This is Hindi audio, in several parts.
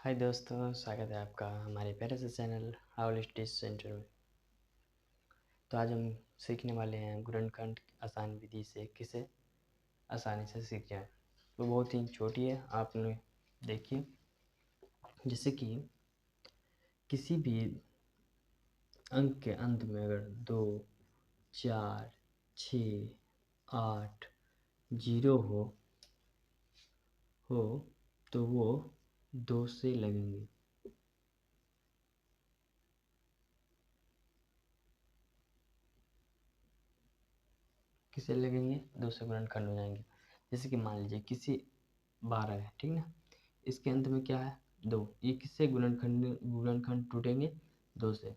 हाय दोस्तों, स्वागत है आपका हमारे प्यारे से चैनल हाउल स्टडी सेंटर में। तो आज हम सीखने वाले हैं गुणनखंड आसान विधि से किसे आसानी से सीख जाए। वो बहुत ही छोटी है, आपने देखिए। जैसे कि किसी भी अंक के अंत में अगर 2, 4, 6, 8 जीरो हो तो वो 2 से लगेंगे। किसे लगेंगे? 2 से गुणनखंड हो जाएंगे। जैसे कि मान लीजिए किसी 12 है, ठीक ना। इसके अंत में क्या है? 2। ये किससे गुणनखंड टूटेंगे? 2 से।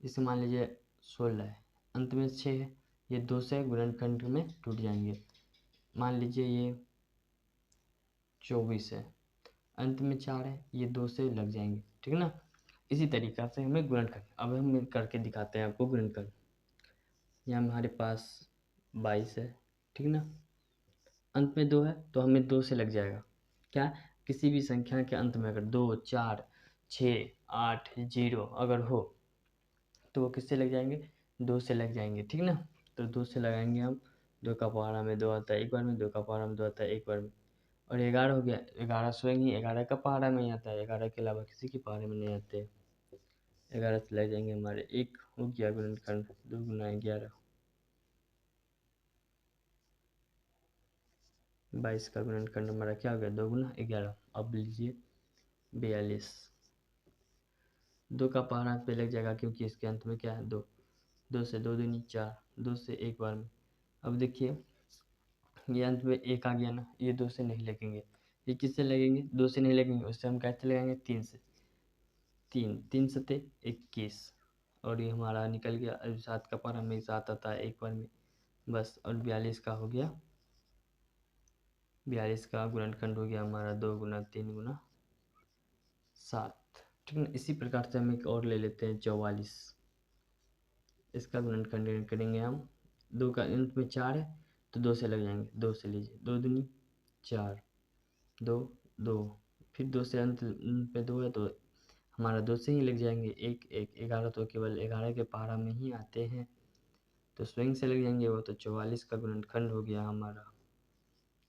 जैसे मान लीजिए 16 है, अंत में 6 है, ये 2 से गुणनखंड में टूट जाएंगे। मान लीजिए ये 24 है, अंत में 4 है, ये 2 से लग जाएंगे, ठीक ना। इसी तरीक़ा से हमें गुणनखंड, अब हम करके दिखाते हैं आपको गुणनखंड। यहाँ हमारे पास 22 है, ठीक ना। अंत में 2 है तो हमें 2 से लग जाएगा। क्या? किसी भी संख्या के अंत में अगर 2, 4, 6, 8, 0 अगर हो तो वो किससे लग जाएंगे? 2 से लग जाएंगे, ठीक ना। तो 2 से लगाएंगे हम। 2 का पहाड़ा में 2 आता है एक बार में, 2 का पहाड़ा में 2 आता है एक बार में, और 11 हो गया। 11 स्वयं ही 11 का पहाड़ा में ही आता है, 11 के अलावा किसी के पहाड़े में नहीं आते। 11 से लग जाएंगे हमारे, एक हो गया गुणनखंड। 2 गुना 11, 22 का गुणनखंड हमारा क्या हो गया? 2 गुना 11। अब लीजिए 42। 2 का पहाड़ा पे लग जाएगा क्योंकि इसके अंत में क्या है? 2। 2 से 2 दूनी 4, 2 से एक बार में। अब देखिए ये अंत में 1 आ गया ना, ये 2 से नहीं लगेंगे। ये किससे लगेंगे? 2 से नहीं लगेंगे, उससे हम कैसे लगाएंगे? 3 से। 3 सते 21, और ये हमारा निकल गया। अब 7 का पहाड़ा में 7 आता है एक बार में, बस। और 42 का हो गया। 42 का गुणनखंड हो गया हमारा 2 गुना 3 गुना 7, ठीक है। इसी प्रकार से हम एक और ले लेते हैं 44। इसका गुणनखंड करेंगे हम। 2 का अंत में 4 है तो 2 से लग जाएंगे। 2 से लीजिए, 2 दूनी 4, 2 2, फिर 2 से अंत पे 2 है तो हमारा 2 से ही लग जाएंगे। 1 1, 11 तो केवल 11 के पहाड़ा में ही आते हैं, तो स्वयं से लग जाएंगे वो। तो 44 का गुणनखंड हो गया हमारा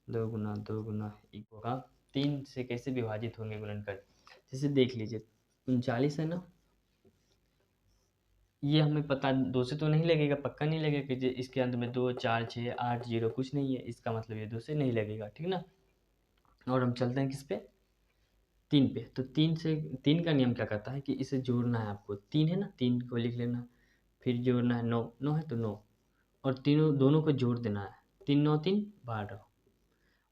2 गुना 1 होगा। 3 से कैसे विभाजित होंगे गुणनखंड? जैसे देख लीजिए 39 है ना, ये हमें पता 2 से तो नहीं लगेगा, पक्का नहीं लगेगा कि इसके अंत में 2, 4, 6, 8, 0 कुछ नहीं है, इसका मतलब ये 2 से नहीं लगेगा, ठीक ना। और हम चलते हैं किस पे? 3 पे। तो 3 से, 3 का नियम क्या कहता है कि इसे जोड़ना है आपको। 3 है ना, 3 को लिख लेना, फिर जोड़ना है 9, 9 है तो 9, और तीनों दोनों को जोड़ देना है। 3 9 3 12,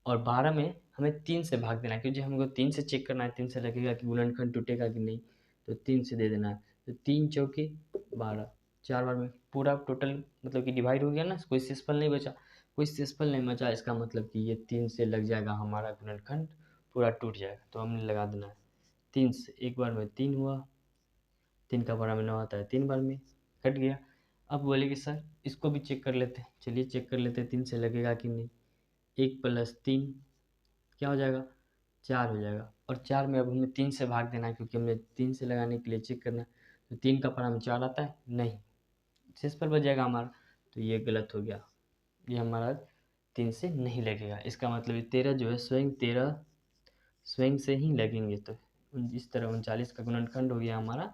और 12 में हमें 3 से भाग देना है क्योंकि हमको 3 से चेक करना है, 3 से लगेगा कि गुणनखंड टूटेगा कि नहीं, तो 3 से दे देना है। तो 3 चौके 12, 4 बार में पूरा टोटल मतलब कि डिवाइड हो गया ना, कोई शेषफल नहीं बचा। कोई शेषफल नहीं बचा, इसका मतलब कि ये 3 से लग जाएगा, हमारा गुणनखंड पूरा टूट जाएगा। तो हमने लगा देना है 3 से। एक बार में 3 हुआ, 3 का पहाड़ा में 9 आता है 3 बार में, कट गया। अब बोले कि सर इसको भी चेक कर लेते हैं। चलिए चेक कर लेते हैं 3 से लगेगा कि नहीं। 1 + 3 क्या हो जाएगा? 4 हो जाएगा। और 4 में अब हमें 3 से भाग देना है क्योंकि हमें 3 से लगाने के लिए चेक करना है। तो 3 का पहाड़ा में 4 आता है? नहीं, शेषफल बच जाएगा हमारा। तो ये गलत हो गया, ये हमारा 3 से नहीं लगेगा। इसका मतलब ये 13 जो है स्वयं 13 स्वयं से ही लगेंगे। तो इस तरह 39 का गुणनखंड हो गया हमारा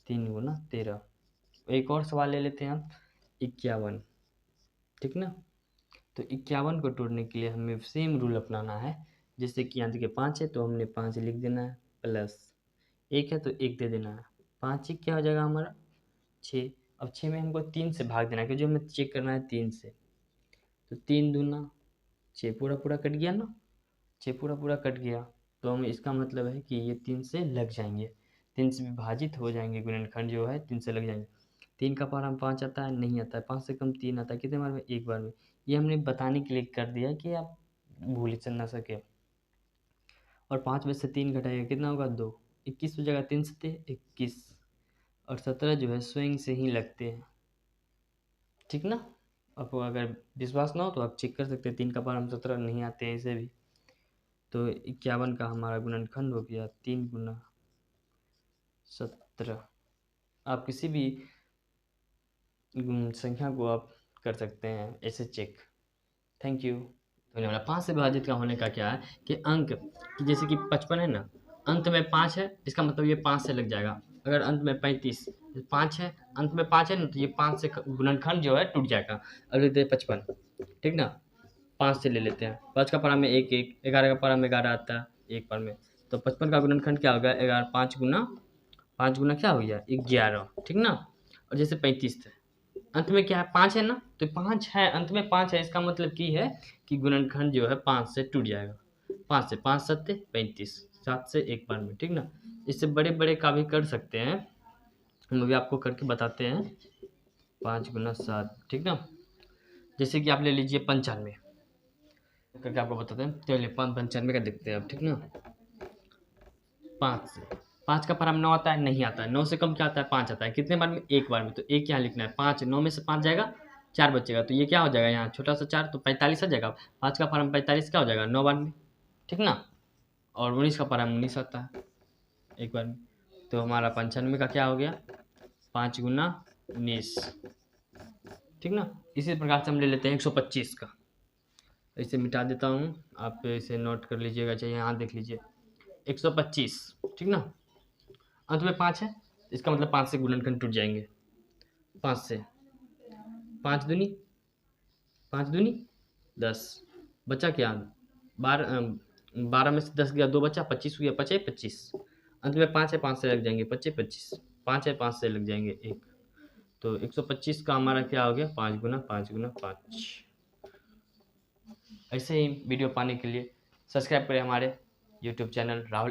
3 गुना 13। एक और सवाल ले लेते हैं हम, 51, ठीक ना। तो 51 को तोड़ने के लिए हमें सेम रूल अपनाना है। जैसे कि यहाँ देखिए 5 है तो हमने 5 लिख देना है, प्लस 1 है तो 1 दे देना है। 5 1 क्या हो जाएगा हमारा? 6। अब 6 में हमको 3 से भाग देना है क्योंकि हमें चेक करना है 3 से। तो 3 दूना 6, पूरा पूरा कट गया ना, 6 पूरा पूरा कट गया। तो हमें इसका मतलब है कि ये 3 से लग जाएंगे, 3 से विभाजित हो जाएंगे। गुणनखंड जो है 3 से लग जाएंगे। 3 का पहाड़ा में 5 आता है? नहीं आता है। 5 से कम 3 आता है, कितने बार में? एक बार में। ये हमने बताने के लिए कर दिया कि आप भूल चल ना सके। और 5 में से 3 घटाएगा कितना होगा? 2। 21 हो जाएगा, 3 सते 21, और 17 जो है स्वयं से ही लगते हैं, ठीक ना। आपको अगर विश्वास ना हो तो आप चेक कर सकते हैं, 3 का पहाड़ा में 17 नहीं आते हैं ऐसे भी। तो 51 का हमारा गुणनखंड हो गया 3 गुना 17। आप किसी भी संख्या को आप कर सकते हैं ऐसे चेक। Thank you. होने वाला 5 से विभाजित का होने का क्या है कि अंक कि जैसे कि 55 है ना, अंत में 5 है, इसका मतलब ये 5 से लग जाएगा। अगर अंत में 35 5 है, अंत में 5 है ना, तो ये 5 से गुणनखंड जो है टूट जाएगा। अब लेते हैं 55, ठीक ना, 5 से ले लेते हैं। 5 का पारा में 1 1, 11 का पारा में 11 आता है एक पार में, तो 55 का गुणनखंड क्या होगा, 11 5 गुना क्या हो गया 11, ठीक ना। और जैसे 35 थे, अंत में क्या है 5 है ना, तो 5 है, अंत में 5 है, इसका मतलब की है कि गुणनखंड जो है 5 से टूट जाएगा। 5 से 5 7 35, 7 से एक बार में, ठीक ना। इससे बड़े बड़े का भी कर सकते हैं, हम अभी आपको करके बताते हैं। 5 गुना 7, ठीक ना। जैसे कि आप ले लीजिए 95 करके आपको बताते हैं। चलिए 95 का देखते हैं अब, ठीक ना। 5 से 5 का पारा में 9 आता है, नहीं आता है। 9 से कम क्या आता है 5 आता है। कितने बार में, एक बार में, तो एक यहाँ लिखना है 5। 9 में से 5 जाएगा, 4 बचेगा, तो ये क्या हो जाएगा यहाँ छोटा सा 4, तो 45 आ जाएगा। 5 का पारा में 45 क्या हो जाएगा 9 बार में, ठीक ना। और 19 का पारा में 19 आता है एक बार में, तो हमारा 95 का क्या हो गया 5 गुना 19, ठीक ना। इसी प्रकार से हम ले लेते हैं 125 का। इसे मिटा देता हूँ, आप इसे नोट कर लीजिएगा, चाहिए यहाँ देख लीजिए 125, ठीक ना। अंत में 5 है, इसका मतलब 5 से गुणनखंड टूट जाएंगे। 5 से 5 दूनी 5 दूनी 10, बचा क्या 12 में से 10 गया, 2 बचा, 25 हो गया, 25 25। अंत में 5 है, 5 से लग जाएंगे 25 25, 5 है 5 से लग जाएंगे 1, तो 125 का हमारा क्या हो गया 5 गुना 5 गुना 5। ऐसे ही वीडियो पाने के लिए सब्सक्राइब करें हमारे यूट्यूब चैनल राहुल